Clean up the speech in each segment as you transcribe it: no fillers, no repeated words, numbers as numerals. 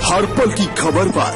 हर पल की खबर पर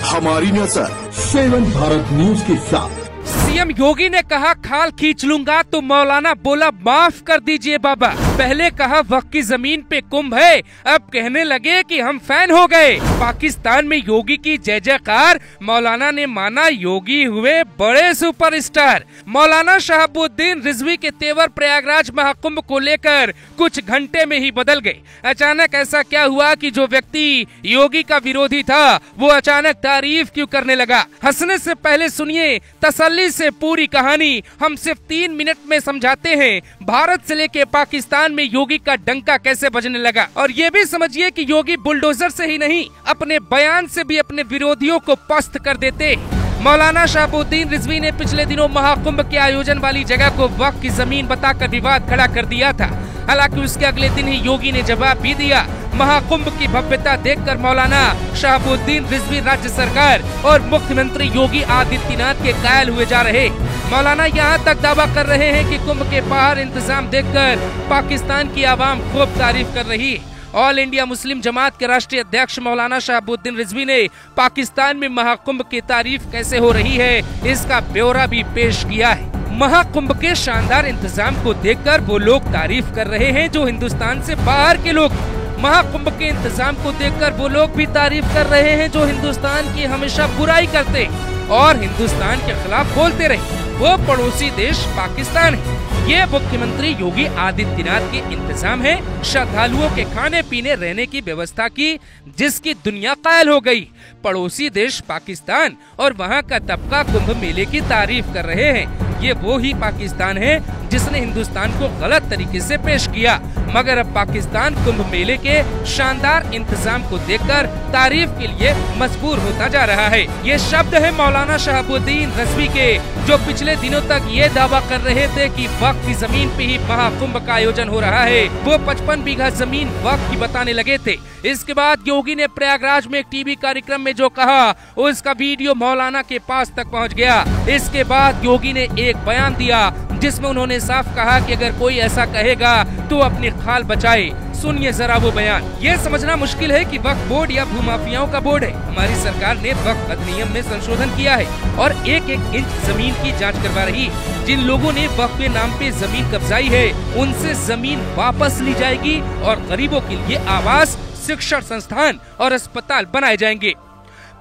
हमारी नजर 7 भारत न्यूज के साथ। सीएम योगी ने कहा खाल खींच लूंगा तो मौलाना बोला माफ कर दीजिए बाबा। पहले कहा वक्त की जमीन पे कुंभ है, अब कहने लगे कि हम फैन हो गए। पाकिस्तान में योगी की जय जयकार, मौलाना ने माना योगी हुए बड़े सुपरस्टार। मौलाना शहाबुद्दीन रिजवी के तेवर प्रयागराज महाकुंभ को लेकर कुछ घंटे में ही बदल गए। अचानक ऐसा क्या हुआ कि जो व्यक्ति योगी का विरोधी था वो अचानक तारीफ क्यों करने लगा? हंसने से पहले सुनिए तसल्ली से पूरी कहानी। हम सिर्फ 3 मिनट में समझाते हैं भारत से लेके पाकिस्तान में योगी का डंका कैसे बजने लगा। और ये भी समझिए कि योगी बुलडोजर से ही नहीं, अपने बयान से भी अपने विरोधियों को पस्त कर देते। मौलाना शहाबुद्दीन रिजवी ने पिछले दिनों महाकुंभ के आयोजन वाली जगह को वक्फ की जमीन बताकर विवाद खड़ा कर दिया था। हालांकि उसके अगले दिन ही योगी ने जवाब भी दिया। महाकुंभ की भव्यता देखकर मौलाना शहाबुद्दीन रिजवी राज्य सरकार और मुख्यमंत्री योगी आदित्यनाथ के कायल हुए जा रहे। मौलाना यहाँ तक दावा कर रहे हैं कि कुंभ के बाहर इंतजाम देखकर पाकिस्तान की आवाम खूब तारीफ कर रही है। ऑल इंडिया मुस्लिम जमात के राष्ट्रीय अध्यक्ष मौलाना शहाबुद्दीन रिजवी ने पाकिस्तान में महाकुंभ की तारीफ कैसे हो रही है इसका ब्यौरा भी पेश किया है। महाकुंभ के शानदार इंतजाम को देखकर वो लोग तारीफ कर रहे हैं जो हिंदुस्तान से बाहर के लोग। महाकुंभ के इंतजाम को देखकर वो लोग भी तारीफ कर रहे हैं जो हिंदुस्तान की हमेशा बुराई करते और हिंदुस्तान के खिलाफ बोलते रहे। वो पड़ोसी देश पाकिस्तान है। ये मुख्यमंत्री योगी आदित्यनाथ के इंतजाम है श्रद्धालुओं के खाने पीने रहने की व्यवस्था की, जिसकी दुनिया कायल हो गई। पड़ोसी देश पाकिस्तान और वहाँ का तबका कुंभ मेले की तारीफ कर रहे हैं। ये वो ही पाकिस्तान है जिसने हिंदुस्तान को गलत तरीके से पेश किया, मगर अब पाकिस्तान कुंभ मेले के शानदार इंतजाम को देखकर तारीफ के लिए मजबूर होता जा रहा है। ये शब्द है मौलाना शहाबुद्दीन रिजवी के, जो पिछले दिनों तक ये दावा कर रहे थे कि वक्फ की जमीन पे ही महाकुंभ का आयोजन हो रहा है। वो 55 बीघा जमीन वक्फ की बताने लगे थे। इसके बाद योगी ने प्रयागराज में एक टीवी कार्यक्रम में जो कहा उसका वीडियो मौलाना के पास तक पहुंच गया। इसके बाद योगी ने एक बयान दिया जिसमें उन्होंने साफ कहा कि अगर कोई ऐसा कहेगा तो अपनी खाल बचाए। सुनिए जरा वो बयान। ये समझना मुश्किल है कि वक्फ बोर्ड या भूमाफियाओं का बोर्ड है। हमारी सरकार ने वक्फ अधिनियम में संशोधन किया है और 1-1 इंच जमीन की जांच करवा रही है। जिन लोगों ने वक्फ के नाम पे जमीन कब्जाई है उनसे जमीन वापस ली जाएगी और गरीबों के लिए आवास, शिक्षण संस्थान और अस्पताल बनाए जाएंगे।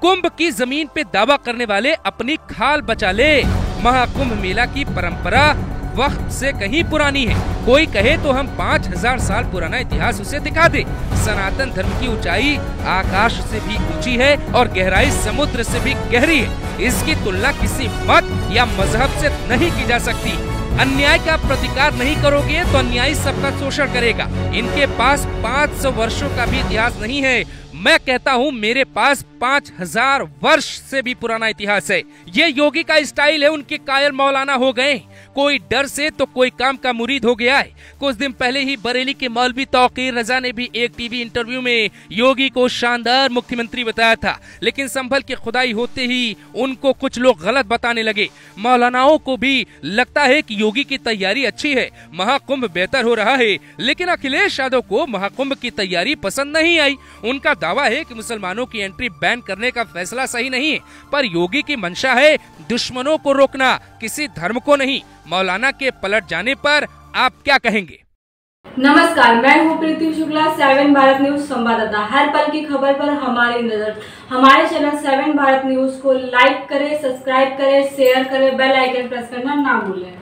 कुंभ की जमीन पे दावा करने वाले अपनी खाल बचा ले। महाकुंभ मेला की परंपरा वक्त से कहीं पुरानी है। कोई कहे तो हम 5000 साल पुराना इतिहास उसे दिखा दे। सनातन धर्म की ऊंचाई आकाश से भी ऊंची है और गहराई समुद्र से भी गहरी है। इसकी तुलना किसी मत या मजहब से नहीं की जा सकती। अन्याय का प्रतिकार नहीं करोगे तो अन्यायी सबका शोषण करेगा। इनके पास 500 वर्षों का भी इतिहास नहीं है। मैं कहता हूँ मेरे पास 5000 वर्ष से भी पुराना इतिहास है। ये योगी का स्टाइल है। उनके कायल मौलाना हो गए। कोई डर से तो कोई काम का मुरीद हो गया है। कुछ दिन पहले ही बरेली के मौलवी तौकीर रजा ने भी एक टीवी इंटरव्यू में योगी को शानदार मुख्यमंत्री बताया था, लेकिन संभल की खुदाई होते ही उनको कुछ लोग गलत बताने लगे। मौलानाओं को भी लगता है कि योगी की तैयारी अच्छी है, महाकुंभ बेहतर हो रहा है, लेकिन अखिलेश यादव को महाकुंभ की तैयारी पसंद नहीं आई। उनका दावा है कि मुसलमानों की एंट्री बैन करने का फैसला सही नहीं है, पर योगी की मंशा है दुश्मनों को रोकना, किसी धर्म को नहीं। मौलाना के पलट जाने पर आप क्या कहेंगे? नमस्कार, मैं हूँ प्रीति शुक्ला, 7 भारत न्यूज संवाददाता। हर पल की खबर पर हमारी नजर। हमारे चैनल 7 भारत न्यूज को लाइक करें, सब्सक्राइब करें, शेयर करें, बेल आइकन प्रेस करना ना भूलें।